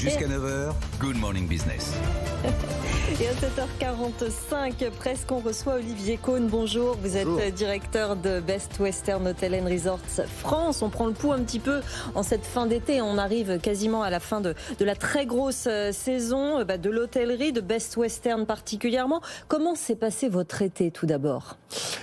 Jusqu'à 9h, Good Morning Business. Et à 7h45, presque, on reçoit Olivier Cohn. Bonjour, vous êtes directeur de Best Western Hotel & Resorts France. On prend le pouls un petit peu en cette fin d'été. On arrive quasiment à la fin de la très grosse saison de l'hôtellerie, de Best Western particulièrement. Comment s'est passé votre été tout d'abord ?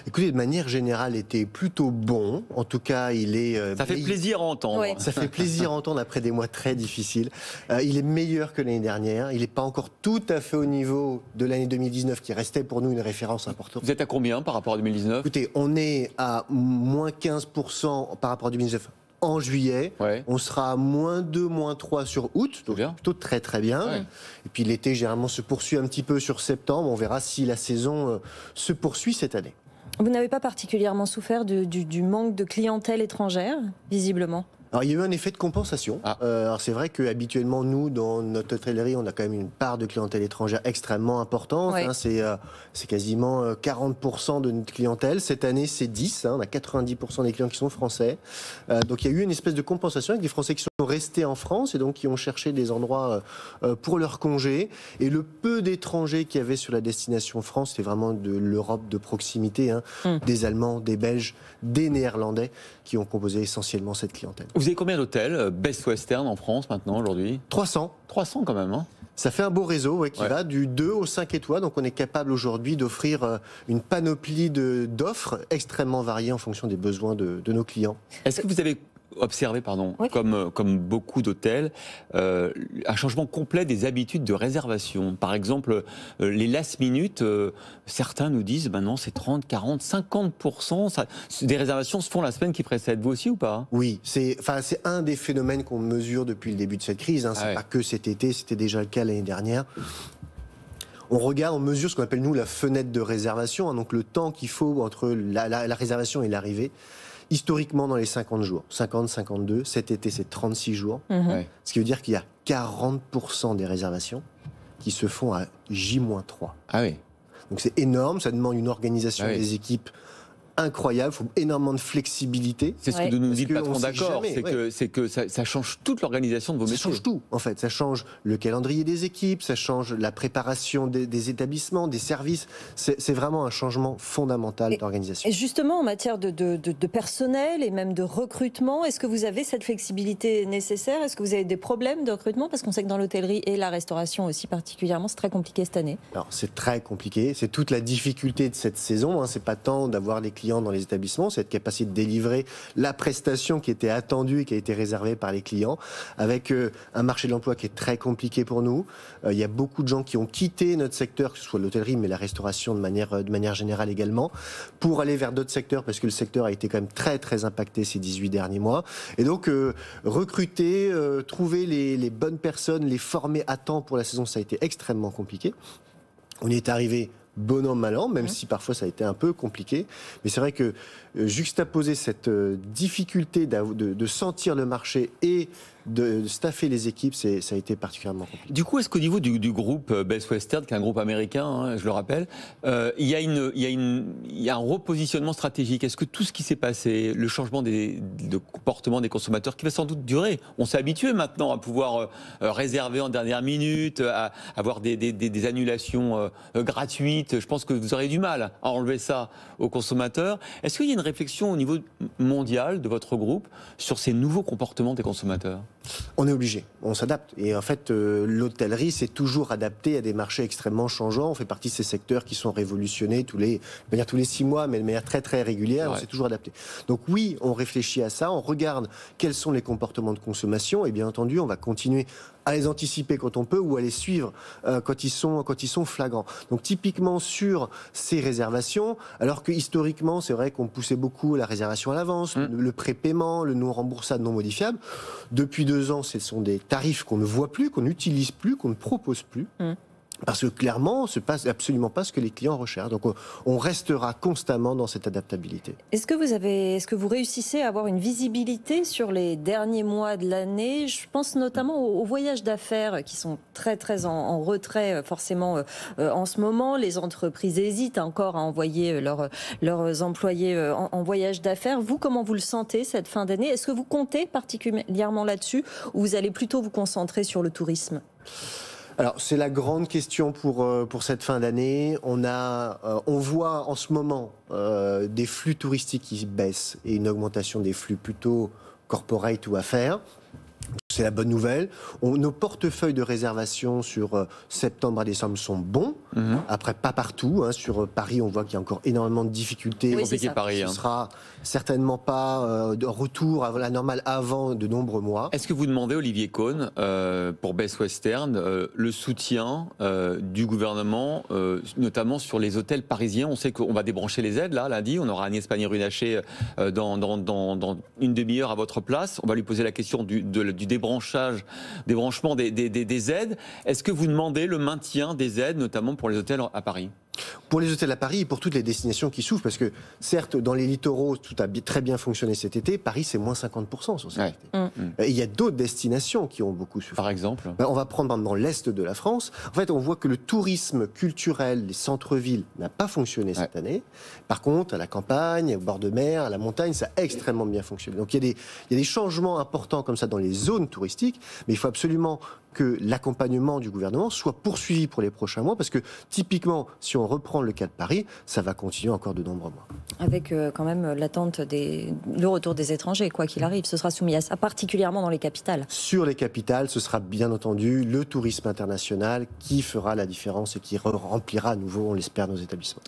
Écoutez, de manière générale, était plutôt bon. En tout cas, il est... Ça fait plaisir à entendre. Oui. Ça fait plaisir à entendre après des mois très difficiles. Il est meilleur que l'année dernière. Il n'est pas encore tout à fait au niveau de l'année 2019, qui restait pour nous une référence importante. Vous êtes à combien par rapport à 2019 ? Écoutez, on est à moins 15% par rapport à 2019 en juillet. Ouais. On sera à moins 2, moins 3 sur août. Donc bien. plutôt très très bien. Ouais. Et puis l'été, généralement, se poursuit un petit peu sur septembre. On verra si la saison se poursuit cette année. Vous n'avez pas particulièrement souffert du manque de clientèle étrangère, visiblement ? Alors, il y a eu un effet de compensation. Alors, c'est vrai qu'habituellement, nous, dans notre hôtellerie, on a quand même une part de clientèle étrangère extrêmement importante. Ouais. C'est quasiment 40% de notre clientèle. Cette année, c'est 10. On a 90% des clients qui sont français. Donc, il y a eu une espèce de compensation avec des Français qui sont restés en France et donc qui ont cherché des endroits pour leurs congés. Et le peu d'étrangers qu'il y avait sur la destination France, c'était vraiment de l'Europe de proximité. Des Allemands, des Belges, des Néerlandais qui ont composé essentiellement cette clientèle. Vous avez combien d'hôtels Best Western en France maintenant, aujourd'hui ? 300. 300 quand même, hein ? Ça fait un beau réseau qui va du 2 au 5 étoiles. Donc on est capable aujourd'hui d'offrir une panoplie d'offres extrêmement variées en fonction des besoins de nos clients. Est-ce que vous avez observé, Oui. comme beaucoup d'hôtels, un changement complet des habitudes de réservation ? Par exemple, les last minute, certains nous disent, non, c'est 30, 40, 50%. Des réservations se font la semaine qui précède. Vous aussi ou pas ? Oui, c'est un des phénomènes qu'on mesure depuis le début de cette crise. C'est pas que cet été, c'était déjà le cas l'année dernière. On mesure ce qu'on appelle nous la fenêtre de réservation, donc le temps qu'il faut entre la réservation et l'arrivée. Historiquement, dans les 50 jours, 50, 52, cet été, c'est 36 jours. Ouais. Ce qui veut dire qu'il y a 40% des réservations qui se font à J-3. Ah oui. Donc c'est énorme, ça demande une organisation Ah oui. des équipes incroyable, il faut énormément de flexibilité. C'est ce Ouais. que nous Parce dit le que patron on sait d'accord, jamais, c'est que ça change toute l'organisation de vos Ça métiers. change tout, en fait. Ça change le calendrier des équipes, ça change la préparation des établissements, des services. C'est vraiment un changement fondamental d'organisation. Et justement, en matière de personnel et même de recrutement, est-ce que vous avez cette flexibilité nécessaire ? Est-ce que vous avez des problèmes de recrutement ? Parce qu'on sait que dans l'hôtellerie et la restauration aussi particulièrement, c'est très compliqué cette année. Alors, c'est très compliqué. C'est toute la difficulté de cette saison. C'est pas tant d'avoir les clients dans les établissements, c'est être capacité de délivrer la prestation qui était attendue et qui a été réservée par les clients, avec un marché de l'emploi qui est très compliqué pour nous. Il y a beaucoup de gens qui ont quitté notre secteur, que ce soit l'hôtellerie, mais la restauration de manière générale également, pour aller vers d'autres secteurs, parce que le secteur a été quand même très très impacté ces 18 derniers mois. Et donc, recruter, trouver les bonnes personnes, les former à temps pour la saison, ça a été extrêmement compliqué. On y est arrivé bon an, mal an, même si parfois ça a été un peu compliqué. Mais c'est vrai que juxtaposer cette difficulté de sentir le marché et de staffer les équipes, ça a été particulièrement compliqué. Du coup, est-ce qu'au niveau du groupe Best Western, qui est un groupe américain, je le rappelle, il y a un repositionnement stratégique ? Est-ce que tout ce qui s'est passé, le changement de comportement des consommateurs, qui va sans doute durer, on s'est habitué maintenant à pouvoir réserver en dernière minute, à avoir des annulations gratuites. Je pense que vous aurez du mal à enlever ça aux consommateurs. Est-ce qu'il y a une réflexion au niveau mondial de votre groupe sur ces nouveaux comportements des consommateurs ? On est obligé, on s'adapte. Et en fait, l'hôtellerie s'est toujours adaptée à des marchés extrêmement changeants. On fait partie de ces secteurs qui sont révolutionnés tous les 6 mois, mais de manière très très régulière. Ouais. On s'est toujours adapté. Donc oui, on réfléchit à ça, on regarde quels sont les comportements de consommation et bien entendu, on va continuer à les anticiper quand on peut ou à les suivre quand ils sont flagrants. Donc typiquement sur ces réservations, alors que historiquement, c'est vrai qu'on poussait beaucoup la réservation à l'avance, le prépaiement, le non remboursable, non modifiable. Depuis 2 ans, ce sont des tarifs qu'on ne voit plus, qu'on n'utilise plus, qu'on ne propose plus. Parce que clairement, ce n'est pas absolument pas ce que les clients recherchent. Donc on restera constamment dans cette adaptabilité. Est-ce que vous réussissez à avoir une visibilité sur les derniers mois de l'année? Je pense notamment aux voyages d'affaires qui sont très très en retrait forcément en ce moment. Les entreprises hésitent encore à envoyer leurs employés en voyage d'affaires. Vous, comment vous le sentez cette fin d'année? Est-ce que vous comptez particulièrement là-dessus ou vous allez plutôt vous concentrer sur le tourisme? Alors c'est la grande question pour cette fin d'année. On voit en ce moment des flux touristiques qui baissent et une augmentation des flux plutôt corporate ou affaires. C'est la bonne nouvelle. Nos portefeuilles de réservation sur septembre à décembre sont bons. Après, pas partout. Sur Paris, on voit qu'il y a encore énormément de difficultés. Oui, c'est ça. Ce sera certainement pas de retour à la normale avant de nombreux mois. Est-ce que vous demandez, Olivier Cohn, pour Best Western, le soutien du gouvernement, notamment sur les hôtels parisiens? On sait qu'on va débrancher les aides, là, lundi. On aura Agnès Pannier-Runacher dans une demi-heure à votre place. On va lui poser la question du débranchement des aides. Est-ce que vous demandez le maintien des aides, notamment pour les hôtels à Paris? Pour les hôtels à Paris et pour toutes les destinations qui souffrent, parce que certes, dans les littoraux, tout a très bien fonctionné cet été. Paris, c'est moins 50% sur cet été. Il y a d'autres destinations qui ont beaucoup souffert. Par exemple, on va prendre dans l'est de la France. En fait, on voit que le tourisme culturel, les centres-villes, n'a pas fonctionné cette année. Par contre, à la campagne, au bord de mer, à la montagne, ça a extrêmement bien fonctionné. Donc il y a des changements importants comme ça dans les zones touristiques, mais il faut absolument que l'accompagnement du gouvernement soit poursuivi pour les prochains mois, parce que typiquement, si on reprend le cas de Paris, ça va continuer encore de nombreux mois. Avec quand même l'attente le retour des étrangers, quoi qu'il arrive, ce sera soumis à ça, particulièrement dans les capitales. Sur les capitales, ce sera bien entendu le tourisme international qui fera la différence et qui remplira à nouveau, on l'espère, nos établissements.